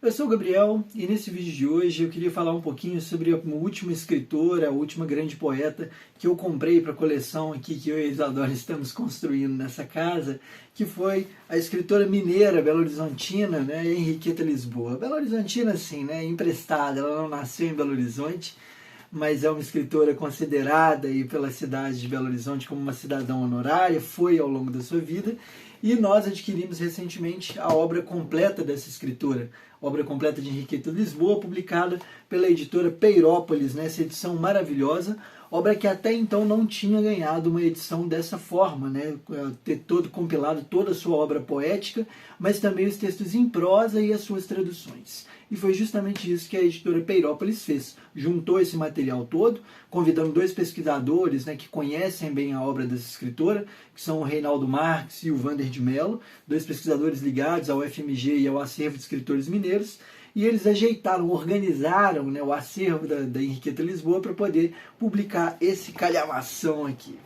Eu sou o Gabriel e nesse vídeo de hoje eu queria falar um pouquinho sobre a última escritora, a última grande poeta que eu comprei para a coleção aqui que eu e a Isadora estamos construindo nessa casa, que foi a escritora mineira belo-horizontina, né, Henriqueta Lisboa. Belo-horizontina sim, né, emprestada, ela não nasceu em Belo Horizonte, mas é uma escritora considerada aí pela cidade de Belo Horizonte como uma cidadã honorária, foi ao longo da sua vida, e nós adquirimos recentemente a obra completa dessa escritora, obra completa de Henriqueta Lisboa, publicada pela editora Peirópolis, nessa edição maravilhosa, obra que até então não tinha ganhado uma edição dessa forma, né? Ter todo compilado toda a sua obra poética, mas também os textos em prosa e as suas traduções. E foi justamente isso que a editora Peirópolis fez. Juntou esse material todo, convidando dois pesquisadores, né, que conhecem bem a obra dessa escritora, que são o Reinaldo Marques e o Vander de Mello, dois pesquisadores ligados ao FMG e ao Acervo de Escritores Mineiros, e eles ajeitaram, organizaram, né, o acervo da Henriqueta Lisboa para poder publicar esse calhamação aqui.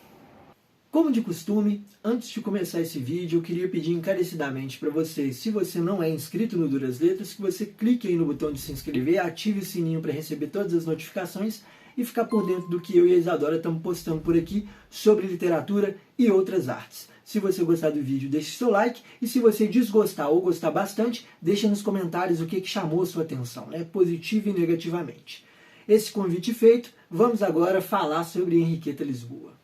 Como de costume, antes de começar esse vídeo, eu queria pedir encarecidamente para vocês, se você não é inscrito no Duras Letras, que você clique aí no botão de se inscrever, ative o sininho para receber todas as notificações e ficar por dentro do que eu e a Isadora estamos postando por aqui sobre literatura e outras artes. Se você gostar do vídeo, deixe seu like, e se você desgostar ou gostar bastante, deixe nos comentários o que chamou sua atenção, né? Positivo e negativamente. Esse convite feito, vamos agora falar sobre Henriqueta Lisboa.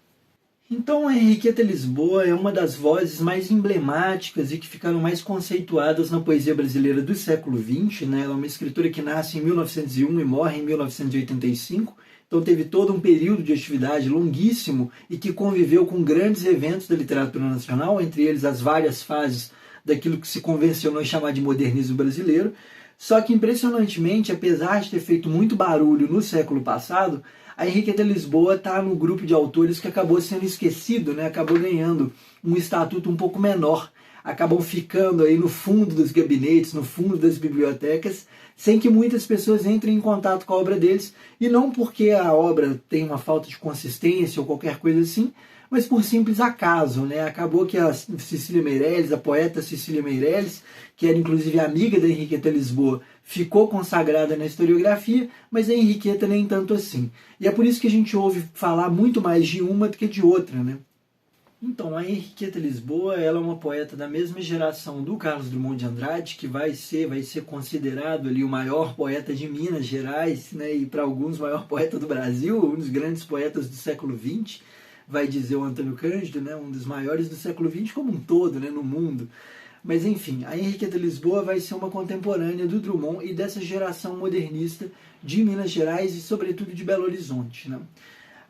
Então, a Henriqueta Lisboa é uma das vozes mais emblemáticas e que ficaram mais conceituadas na poesia brasileira do século XX. Né? Ela é uma escritora que nasce em 1901 e morre em 1985. Então teve todo um período de atividade longuíssimo e que conviveu com grandes eventos da literatura nacional, entre eles as várias fases daquilo que se convencionou chamar de modernismo brasileiro. Só que, impressionantemente, apesar de ter feito muito barulho no século passado, a Henriqueta Lisboa está no grupo de autores que acabou sendo esquecido, né? Acabou ganhando um estatuto um pouco menor, acabam ficando aí no fundo dos gabinetes, no fundo das bibliotecas, sem que muitas pessoas entrem em contato com a obra deles, e não porque a obra tem uma falta de consistência ou qualquer coisa assim, mas por simples acaso, né? Acabou que a Cecília Meirelles, a poeta Cecília Meirelles, que era inclusive amiga da Henriqueta Lisboa, ficou consagrada na historiografia, mas a Henriqueta nem tanto assim. E é por isso que a gente ouve falar muito mais de uma do que de outra, né? Então, a Henriqueta Lisboa, ela é uma poeta da mesma geração do Carlos Drummond de Andrade, que vai ser considerado ali o maior poeta de Minas Gerais, né? E para alguns o maior poeta do Brasil, um dos grandes poetas do século XX, vai dizer o Antônio Cândido, né? Um dos maiores do século XX como um todo, né? No mundo. Mas enfim, a Henriqueta Lisboa vai ser uma contemporânea do Drummond e dessa geração modernista de Minas Gerais e sobretudo de Belo Horizonte, né?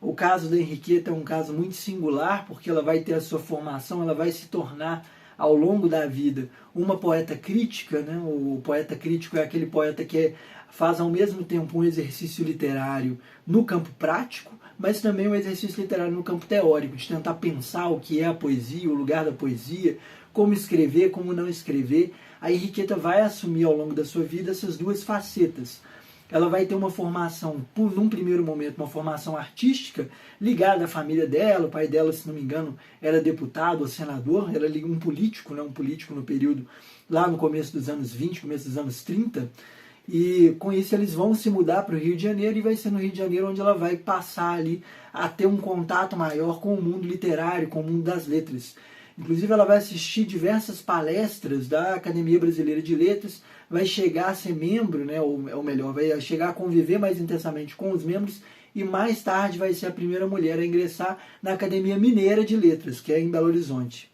O caso da Henriqueta é um caso muito singular, porque ela vai ter a sua formação, ela vai se tornar, ao longo da vida, uma poeta crítica, né? O poeta crítico é aquele poeta que faz ao mesmo tempo um exercício literário no campo prático, mas também um exercício literário no campo teórico, de tentar pensar o que é a poesia, o lugar da poesia, como escrever, como não escrever. A Henriqueta vai assumir ao longo da sua vida essas duas facetas. Ela vai ter uma formação, num primeiro momento, uma formação artística ligada à família dela. O pai dela, se não me engano, era deputado ou senador, era um político, né? Um político no período, lá no começo dos anos 20, começo dos anos 30. E com isso eles vão se mudar para o Rio de Janeiro, e vai ser no Rio de Janeiro onde ela vai passar ali a ter um contato maior com o mundo literário, com o mundo das letras. Inclusive ela vai assistir diversas palestras da Academia Brasileira de Letras, vai chegar a ser membro, né, ou melhor, vai chegar a conviver mais intensamente com os membros, e mais tarde vai ser a primeira mulher a ingressar na Academia Mineira de Letras, que é em Belo Horizonte.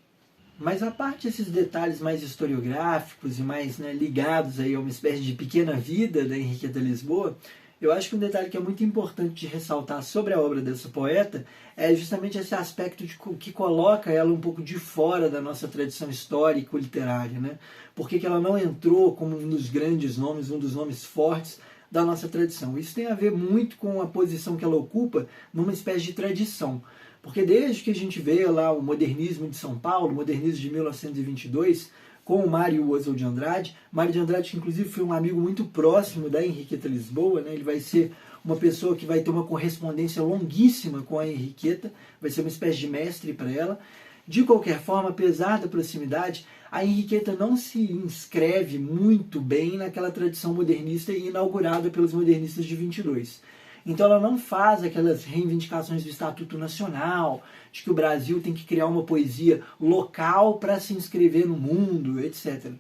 Mas a parte desses detalhes mais historiográficos e mais, né, ligados aí a uma espécie de pequena vida da Henriqueta Lisboa, eu acho que um detalhe que é muito importante de ressaltar sobre a obra dessa poeta é justamente esse aspecto que coloca ela um pouco de fora da nossa tradição histórico-literária, né? Porque que ela não entrou como um dos grandes nomes, um dos nomes fortes da nossa tradição. Isso tem a ver muito com a posição que ela ocupa numa espécie de tradição. Porque desde que a gente vê lá o modernismo de São Paulo, o modernismo de 1922, com o Mário Oswald de Andrade. Mário de Andrade, que inclusive foi um amigo muito próximo da Henriqueta Lisboa, né? Ele vai ser uma pessoa que vai ter uma correspondência longuíssima com a Henriqueta, vai ser uma espécie de mestre para ela. De qualquer forma, apesar da proximidade, a Henriqueta não se inscreve muito bem naquela tradição modernista inaugurada pelos modernistas de 22. Então ela não faz aquelas reivindicações do Estatuto Nacional, de que o Brasil tem que criar uma poesia local para se inscrever no mundo, etc.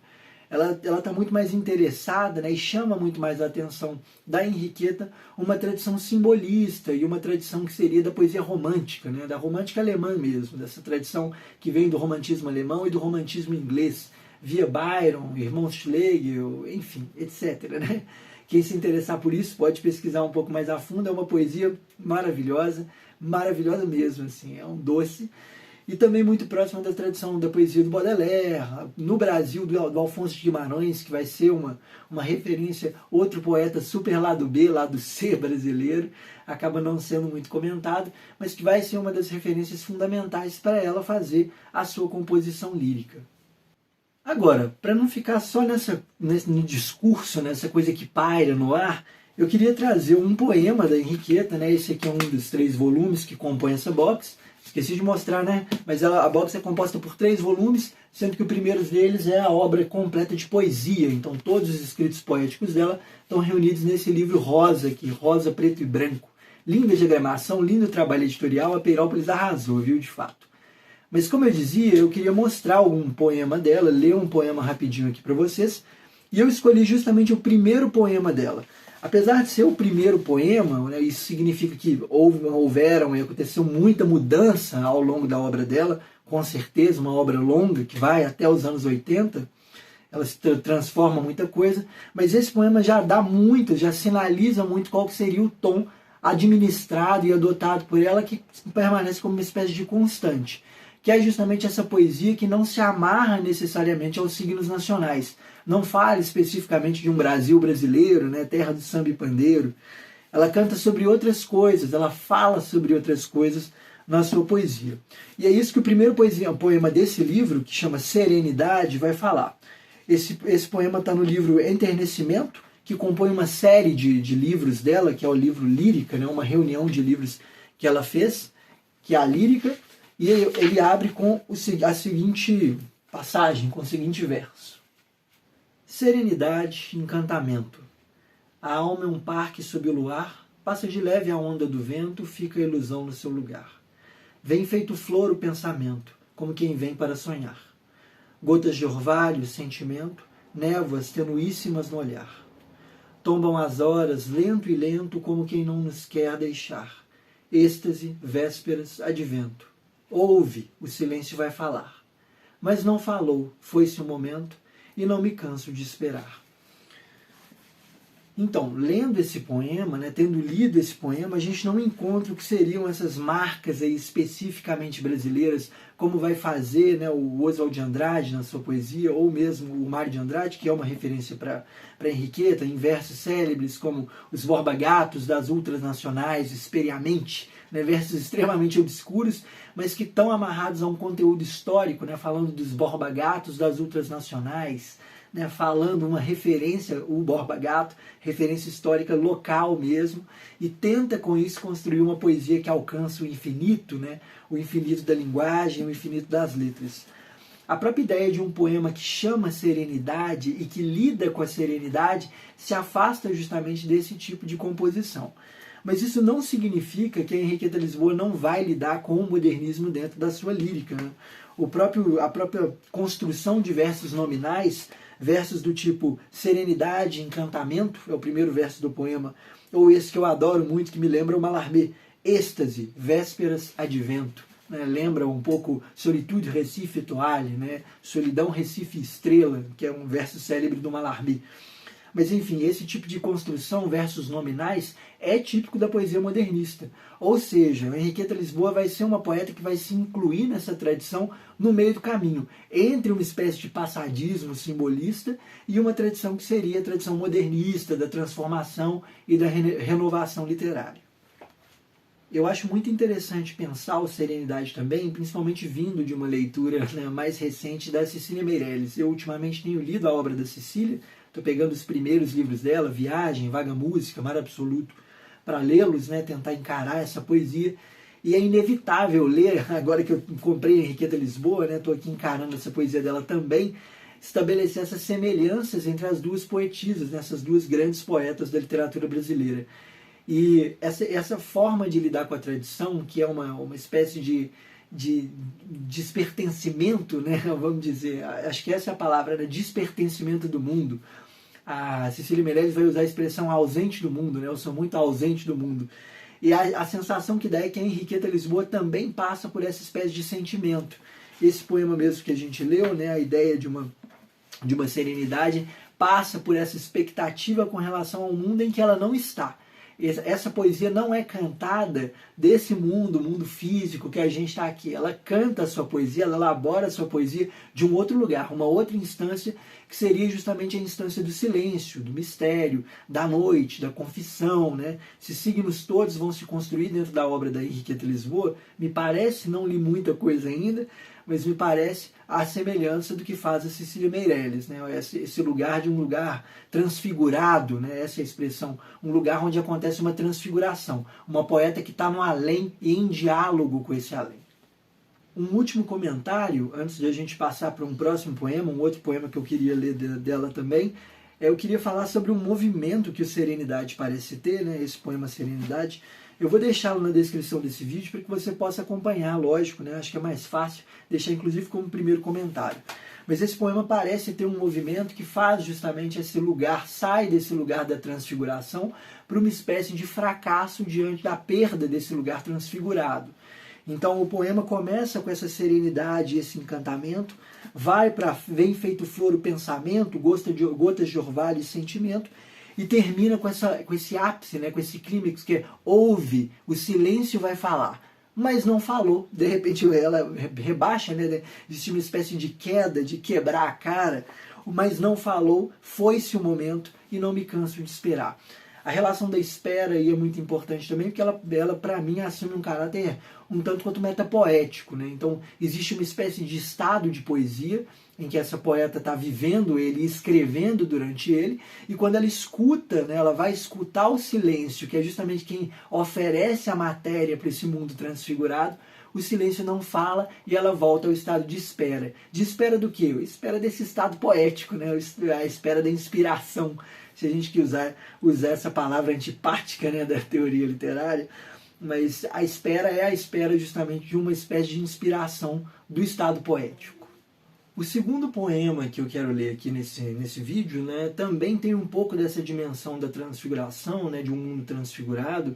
Ela está muito mais interessada, né, e chama muito mais a atenção da Henriqueta uma tradição simbolista e uma tradição que seria da poesia romântica, né, da romântica alemã mesmo, dessa tradição que vem do romantismo alemão e do romantismo inglês, via Byron, irmãos Schlegel, enfim, etc. Né? Quem se interessar por isso pode pesquisar um pouco mais a fundo, é uma poesia maravilhosa, maravilhosa mesmo, assim, é um doce. E também muito próxima da tradição da poesia do Baudelaire, no Brasil, do Alfonso de Guimarães, que vai ser uma referência, outro poeta super lado B, lado C brasileiro, acaba não sendo muito comentado, mas que vai ser uma das referências fundamentais para ela fazer a sua composição lírica. Agora, para não ficar só no discurso, nessa coisa que paira no ar, eu queria trazer um poema da Henriqueta, né? Esse aqui é um dos 3 volumes que compõem essa box. Esqueci de mostrar, né? Mas a box é composta por 3 volumes, sendo que o primeiro deles é a obra completa de poesia. Então todos os escritos poéticos dela estão reunidos nesse livro rosa aqui, rosa, preto e branco. Linda diagramação, lindo trabalho editorial, a Peirópolis arrasou, viu, de fato. Mas como eu dizia, eu queria mostrar algum poema dela, ler um poema rapidinho aqui para vocês, e eu escolhi justamente o primeiro poema dela. Apesar de ser o primeiro poema, né, isso significa que houveram e aconteceu muita mudança ao longo da obra dela, com certeza, uma obra longa que vai até os anos 80, ela se transforma muita coisa, mas esse poema já dá muito, já sinaliza muito qual seria o tom administrado e adotado por ela, que permanece como uma espécie de constante, que é justamente essa poesia que não se amarra necessariamente aos signos nacionais, não fala especificamente de um Brasil brasileiro, né, terra do samba e pandeiro. Ela canta sobre outras coisas, ela fala sobre outras coisas na sua poesia. E é isso que o primeiro poema desse livro, que chama Serenidade, vai falar. Esse poema está no livro Enternecimento, que compõe uma série de livros dela, que é o livro Lírica, né, uma reunião de livros que ela fez, que é a Lírica, e ele abre com a seguinte passagem, com o seguinte verso. Serenidade, encantamento. A alma é um parque sob o luar, passa de leve a onda do vento, fica a ilusão no seu lugar. Vem feito flor o pensamento, como quem vem para sonhar. Gotas de orvalho, sentimento, névoas tenuíssimas no olhar. Tombam as horas, lento e lento, como quem não nos quer deixar. Êxtase, vésperas, advento. Ouve, o silêncio vai falar. Mas não falou, foi-se o momento, e não me canso de esperar. Então, lendo esse poema, né, tendo lido esse poema, a gente não encontra o que seriam essas marcas aí especificamente brasileiras, como vai fazer, né, o Oswald de Andrade na sua poesia, ou mesmo o Mário de Andrade, que é uma referência para Henriqueta, em versos célebres como os Borba Gatos das ultranacionais, Experiamente, né, versos extremamente obscuros, mas que estão amarrados a um conteúdo histórico, né, falando dos Borba Gatos das ultranacionais, né, falando uma referência, o Borba Gato, referência histórica local mesmo, e tenta com isso construir uma poesia que alcança o infinito, né, o infinito da linguagem, o infinito das letras. A própria ideia de um poema que chama serenidade e que lida com a serenidade se afasta justamente desse tipo de composição. Mas isso não significa que a Henriqueta Lisboa não vai lidar com o modernismo dentro da sua lírica, né? A própria construção de versos nominais, versos do tipo serenidade, encantamento, é o primeiro verso do poema, ou esse que eu adoro muito, que me lembra o Mallarmé, êxtase, vésperas, advento. Né? Lembra um pouco Solitude, Recife, Étoile, né? Solidão, Recife, Estrela, que é um verso célebre do Mallarmé. Mas, enfim, esse tipo de construção, versos nominais, é típico da poesia modernista. Ou seja, a Henriqueta Lisboa vai ser uma poeta que vai se incluir nessa tradição no meio do caminho, entre uma espécie de passadismo simbolista e uma tradição que seria a tradição modernista, da transformação e da renovação literária. Eu acho muito interessante pensar o Serenidade também, principalmente vindo de uma leitura, né, mais recente da Cecília Meirelles. Eu ultimamente tenho lido a obra da Cecília, estou pegando os primeiros livros dela, Viagem, Vaga Música, Mar Absoluto, para lê-los, né, tentar encarar essa poesia. E é inevitável ler, agora que eu comprei Henriqueta Lisboa, né, estou aqui encarando essa poesia dela também, estabelecer essas semelhanças entre as duas poetisas, né, essas duas grandes poetas da literatura brasileira. E essa forma de lidar com a tradição, que é uma espécie de despertencimento, né, vamos dizer, acho que essa é a palavra, né, despertencimento do mundo. A Cecília Meirelles vai usar a expressão ausente do mundo, né, eu sou muito ausente do mundo. E a sensação que dá é que a Henriqueta Lisboa também passa por essa espécie de sentimento. Esse poema mesmo que a gente leu, né, a ideia de uma serenidade, passa por essa expectativa com relação ao mundo em que ela não está. Essa poesia não é cantada desse mundo físico que a gente está aqui. Ela canta a sua poesia, ela elabora a sua poesia de um outro lugar, uma outra instância, que seria justamente a instância do silêncio, do mistério, da noite, da confissão, né? Esses signos todos vão se construir dentro da obra da Henriqueta Lisboa. Me parece, não li muita coisa ainda, mas me parece a semelhança do que faz a Cecília Meirelles, né? Esse lugar de um lugar transfigurado, né? Essa é a expressão, um lugar onde acontece uma transfiguração, uma poeta que está no além e em diálogo com esse além. Um último comentário, antes de a gente passar para um próximo poema, um outro poema que eu queria ler dela também, eu queria falar sobre um movimento que o Serenidade parece ter, né? Esse poema Serenidade. Eu vou deixá-lo na descrição desse vídeo para que você possa acompanhar, lógico, né? Acho que é mais fácil deixar inclusive como primeiro comentário. Mas esse poema parece ter um movimento que faz justamente esse lugar, sai desse lugar da transfiguração para uma espécie de fracasso diante da perda desse lugar transfigurado. Então o poema começa com essa serenidade, esse encantamento, vem feito flor o pensamento, gotas de orvalho e sentimento, e termina com esse ápice, né, com esse clímax que é ouve, o silêncio vai falar. Mas não falou, de repente ela rebaixa, né, existe uma espécie de queda, de quebrar a cara, mas não falou, foi-se o momento e não me canso de esperar. A relação da espera aí é muito importante também, porque ela para mim, assume um caráter um tanto quanto metapoético, né? Então, existe uma espécie de estado de poesia, em que essa poeta está vivendo ele, escrevendo durante ele, e quando ela escuta, né, ela vai escutar o silêncio, que é justamente quem oferece a matéria para esse mundo transfigurado, o silêncio não fala e ela volta ao estado de espera. De espera do quê? Espera desse estado poético, né? A espera da inspiração, se a gente quiser usar essa palavra antipática, né, da teoria literária, mas a espera é a espera justamente de uma espécie de inspiração do estado poético. O segundo poema que eu quero ler aqui nesse vídeo, né, também tem um pouco dessa dimensão da transfiguração, né, de um mundo transfigurado,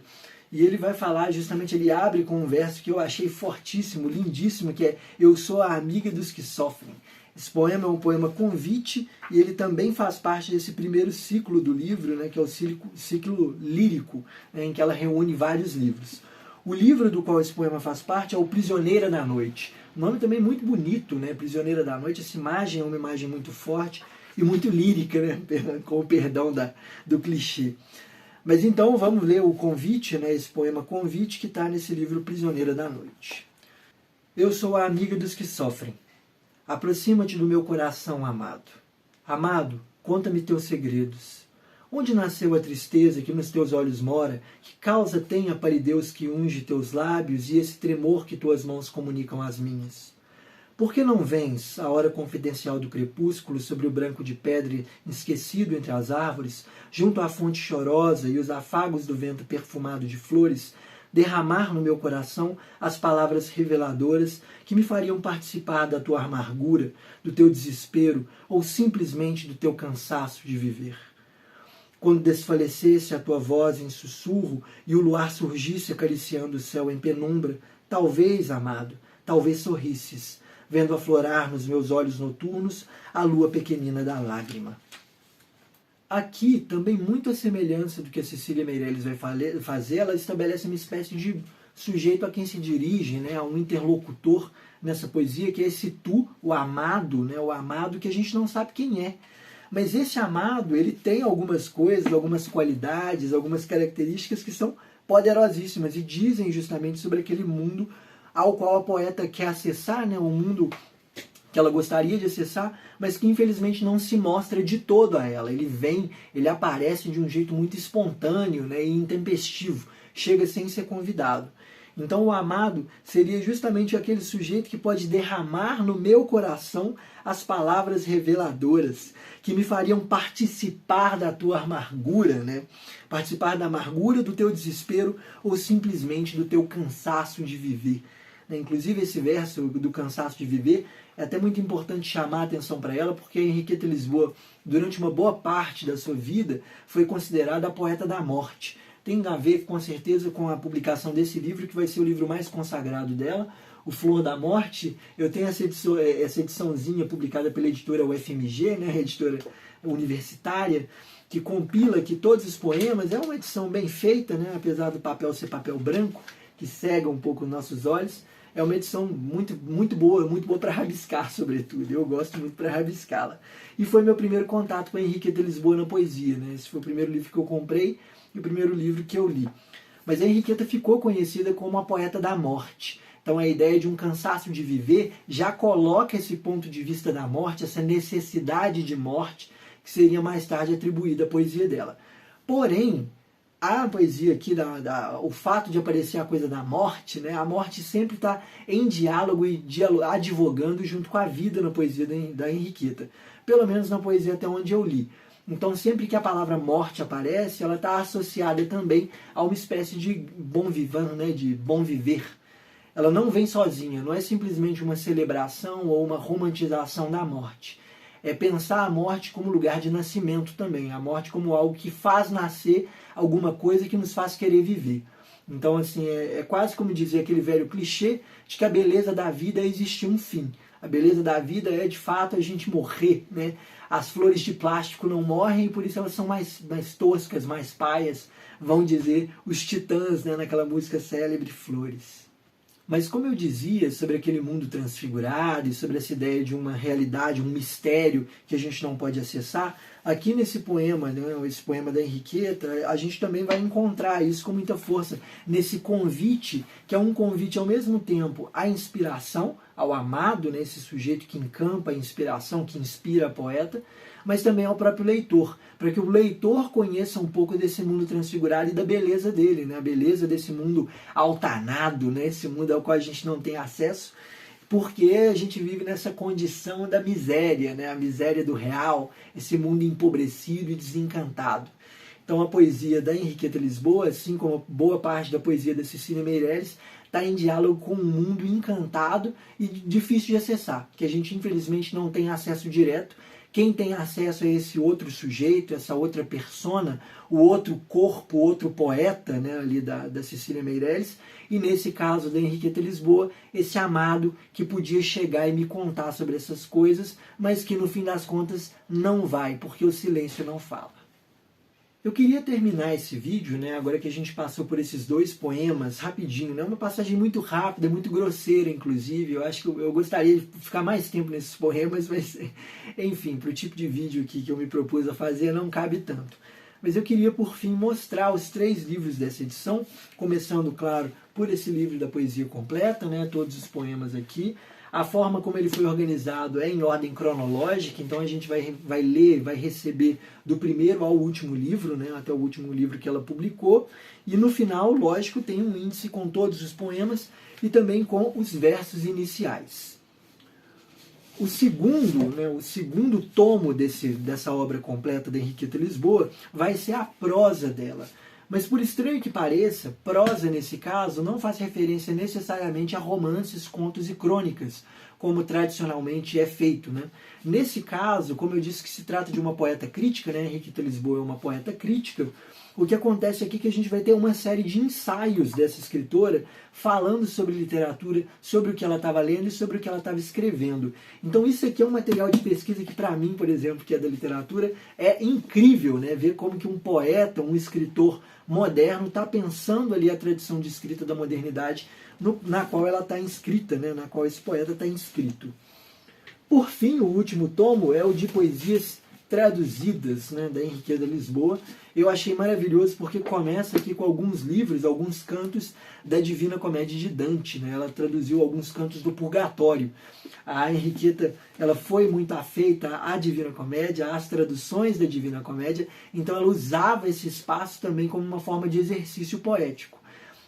e ele vai falar justamente, ele abre com um verso que eu achei fortíssimo, lindíssimo, que é Eu sou a amiga dos que sofrem. Esse poema é um poema convite e ele também faz parte desse primeiro ciclo do livro, né, que é o ciclo lírico, né, em que ela reúne vários livros. O livro do qual esse poema faz parte é o Prisioneira da Noite. O nome também muito bonito, né? Prisioneira da Noite. Essa imagem é uma imagem muito forte e muito lírica, né? Com o perdão do clichê. Mas então vamos ler o convite, né? Esse poema convite que está nesse livro Prisioneira da Noite. Eu sou a amiga dos que sofrem. Aproxima-te do meu coração amado. Amado, conta-me teus segredos. Onde nasceu a tristeza que nos teus olhos mora? Que causa tem a palideus que unge teus lábios e esse tremor que tuas mãos comunicam às minhas? Por que não vens, à hora confidencial do crepúsculo, sobre o branco de pedra esquecido entre as árvores, junto à fonte chorosa e os afagos do vento perfumado de flores, derramar no meu coração as palavras reveladoras que me fariam participar da tua amargura, do teu desespero ou simplesmente do teu cansaço de viver? Quando desfalecesse a tua voz em sussurro e o luar surgisse acariciando o céu em penumbra, talvez, amado, talvez sorrisses, vendo aflorar nos meus olhos noturnos a lua pequenina da lágrima. Aqui, também muito a semelhança do que a Cecília Meirelles vai fazer, ela estabelece uma espécie de sujeito a quem se dirige, né, a um interlocutor nessa poesia, que é esse tu, o amado, né, o amado que a gente não sabe quem é. Mas esse amado, ele tem algumas coisas, algumas qualidades, algumas características que são poderosíssimas e dizem justamente sobre aquele mundo ao qual a poeta quer acessar, né, um mundo que ela gostaria de acessar, mas que infelizmente não se mostra de todo a ela. Ele vem, ele aparece de um jeito muito espontâneo, né, e intempestivo, chega sem ser convidado. Então o amado seria justamente aquele sujeito que pode derramar no meu coração as palavras reveladoras, que me fariam participar da tua amargura, né? Participar da amargura, do teu desespero ou simplesmente do teu cansaço de viver. Inclusive esse verso do cansaço de viver é até muito importante chamar a atenção para ela, porque a Henriqueta Lisboa, durante uma boa parte da sua vida, foi considerada a poeta da morte. Tem a ver, com certeza, com a publicação desse livro, que vai ser o livro mais consagrado dela, O Flor da Morte. Eu tenho essa ediçãozinha publicada pela editora UFMG, né, a editora universitária, que compila aqui todos os poemas. É uma edição bem feita, né, apesar do papel ser papel branco, que cega um pouco os nossos olhos. É uma edição muito boa para rabiscar, sobretudo. Eu gosto muito para rabiscá-la. E foi meu primeiro contato com a Henriqueta Lisboa na poesia, né? Esse foi o primeiro livro que eu comprei e o primeiro livro que eu li. Mas a Henriqueta ficou conhecida como a poeta da morte. Então a ideia de um cansaço de viver já coloca esse ponto de vista da morte, essa necessidade de morte, que seria mais tarde atribuída à poesia dela. Porém, a poesia aqui, o fato de aparecer a coisa da morte, né? A morte sempre está em diálogo e advogando junto com a vida na poesia da Henriqueta. Pelo menos na poesia até onde eu li. Então sempre que a palavra morte aparece, ela está associada também a uma espécie de bom vivant, né? De bom viver. Ela não vem sozinha, não é simplesmente uma celebração ou uma romantização da morte. É pensar a morte como lugar de nascimento também, a morte como algo que faz nascer alguma coisa que nos faz querer viver. Então, assim, é quase como dizer aquele velho clichê de que a beleza da vida é existir um fim. A beleza da vida é, de fato, a gente morrer, né? As flores de plástico não morrem e por isso elas são mais toscas, mais paias, vão dizer os titãs, né, naquela música célebre Flores. Mas como eu dizia sobre aquele mundo transfigurado e sobre essa ideia de uma realidade, um mistério que a gente não pode acessar, aqui nesse poema, né, esse poema da Henriqueta, a gente também vai encontrar isso com muita força, nesse convite, que é um convite ao mesmo tempo à inspiração, ao amado, né, esse sujeito que encampa a inspiração, que inspira a poeta, mas também ao próprio leitor, para que o leitor conheça um pouco desse mundo transfigurado e da beleza dele, né? A beleza desse mundo altanado, né? Esse mundo ao qual a gente não tem acesso, porque a gente vive nessa condição da miséria, né? A miséria do real, esse mundo empobrecido e desencantado. Então a poesia da Henriqueta Lisboa, assim como boa parte da poesia da Cecília Meirelles, está em diálogo com um mundo encantado e difícil de acessar, que a gente infelizmente não tem acesso direto. Quem tem acesso a esse outro sujeito, essa outra persona, o outro corpo, o outro poeta, né, ali da Cecília Meirelles, e nesse caso da Henriqueta Lisboa, esse amado que podia chegar e me contar sobre essas coisas, mas que no fim das contas não vai, porque o silêncio não fala. Eu queria terminar esse vídeo, né, agora que a gente passou por esses dois poemas, rapidinho, né, uma passagem muito rápida, muito grosseira, inclusive. Eu acho que eu gostaria de ficar mais tempo nesses poemas, mas, enfim, para o tipo de vídeo aqui que eu me propus a fazer, não cabe tanto. Mas eu queria, por fim, mostrar os 3 livros dessa edição, começando, claro, por esse livro da poesia completa, né, todos os poemas aqui. A forma como ele foi organizado é em ordem cronológica, então a gente vai ler, vai receber do primeiro ao último livro, né, até o último livro que ela publicou. E no final, lógico, tem um índice com todos os poemas e também com os versos iniciais. O segundo tomo dessa obra completa da Henriqueta Lisboa vai ser a prosa dela. Mas por estranho que pareça, prosa nesse caso não faz referência necessariamente a romances, contos e crônicas, como tradicionalmente é feito, né? Nesse caso, como eu disse que se trata de uma poeta crítica, né? Henriqueta Lisboa é uma poeta crítica, o que acontece aqui é que a gente vai ter uma série de ensaios dessa escritora falando sobre literatura, sobre o que ela estava lendo e sobre o que ela estava escrevendo. Então isso aqui é um material de pesquisa que para mim, por exemplo, que é da literatura, é incrível, né? Ver como que um poeta, um escritor moderno está pensando ali a tradição de escrita da modernidade na qual ela está inscrita, né? Na qual esse poeta está inscrito. Por fim, o último tomo é o de poesias traduzidas, né, da Henriqueta Lisboa. Eu achei maravilhoso porque começa aqui com alguns livros, alguns cantos da Divina Comédia de Dante, né? Ela traduziu alguns cantos do Purgatório. A Henriqueta, ela foi muito afeita à Divina Comédia, às traduções da Divina Comédia, então ela usava esse espaço também como uma forma de exercício poético.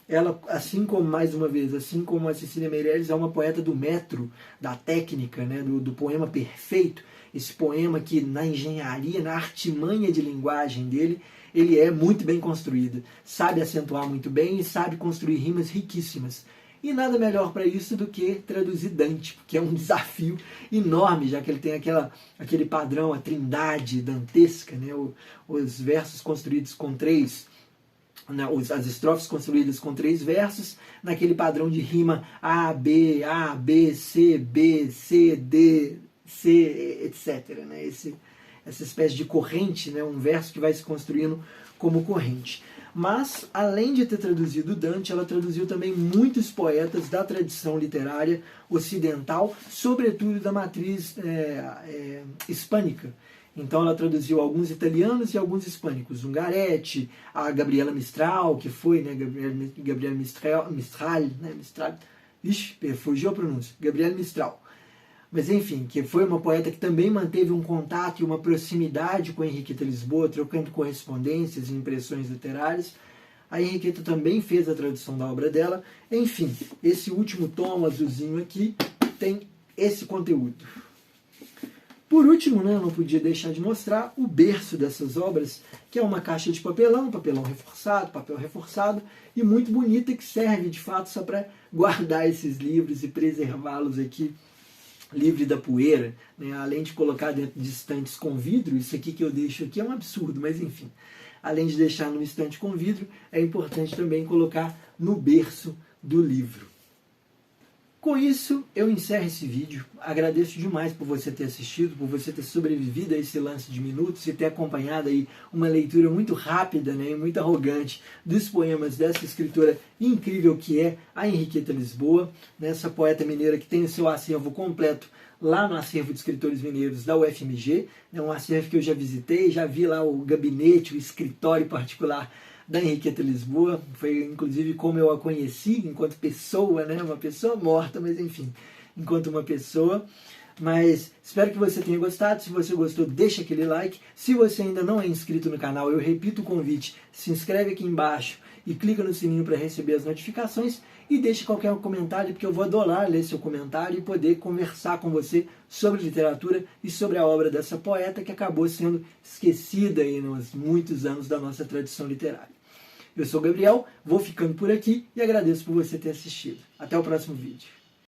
ela, assim como, mais uma vez, assim como a Cecília Meirelles, é uma poeta do metro, da técnica, né, do poema perfeito, esse poema que na engenharia, na artimanha de linguagem dele, ele é muito bem construído, sabe acentuar muito bem e sabe construir rimas riquíssimas. E nada melhor para isso do que traduzir Dante, que é um desafio enorme, já que ele tem aquele padrão, a trindade dantesca, né, os versos construídos com três, as estrofes construídas com 3 versos, naquele padrão de rima A, B, C, B, C, D, C, etc. Né? Essa espécie de corrente, né? Um verso que vai se construindo como corrente. Mas, além de ter traduzido Dante, ela traduziu também muitos poetas da tradição literária ocidental, sobretudo da matriz hispânica. Então ela traduziu alguns italianos e alguns hispânicos. Ungaretti, a Gabriela Mistral, que foi, né, Gabriela Mistral, né, Mistral, ixi, fugiu a pronúncia, Gabriela Mistral. Mas enfim, que foi uma poeta que também manteve um contato e uma proximidade com a Henriqueta Lisboa, trocando correspondências e impressões literárias. A Henriqueta também fez a tradução da obra dela. Enfim, esse último tom azulzinho aqui tem esse conteúdo. Por último, né, eu não podia deixar de mostrar o berço dessas obras, que é uma caixa de papelão reforçado, papel reforçado, e muito bonita, que serve de fato só para guardar esses livros e preservá-los aqui livre da poeira, né? Além de colocar dentro de estantes com vidro, isso aqui que eu deixo aqui é um absurdo, mas enfim, além de deixar no estante com vidro, é importante também colocar no berço do livro. Com isso, eu encerro esse vídeo. Agradeço demais por você ter assistido, por você ter sobrevivido a esse lance de minutos e ter acompanhado aí uma leitura muito rápida, né, e muito arrogante dos poemas dessa escritora incrível que é a Henriqueta Lisboa, né, essa poeta mineira que tem o seu acervo completo lá no acervo de escritores mineiros da UFMG, né, um acervo que eu já visitei, já vi lá o gabinete, o escritório particular da Henriqueta Lisboa, foi inclusive como eu a conheci enquanto pessoa, né? Uma pessoa morta, mas enfim, enquanto uma pessoa. Mas espero que você tenha gostado. Se você gostou, deixa aquele like. Se você ainda não é inscrito no canal, eu repito o convite, se inscreve aqui embaixo e clica no sininho para receber as notificações e deixe qualquer comentário, porque eu vou adorar ler seu comentário e poder conversar com você sobre literatura e sobre a obra dessa poeta que acabou sendo esquecida aí nos muitos anos da nossa tradição literária. Eu sou o Gabriel, vou ficando por aqui e agradeço por você ter assistido. Até o próximo vídeo.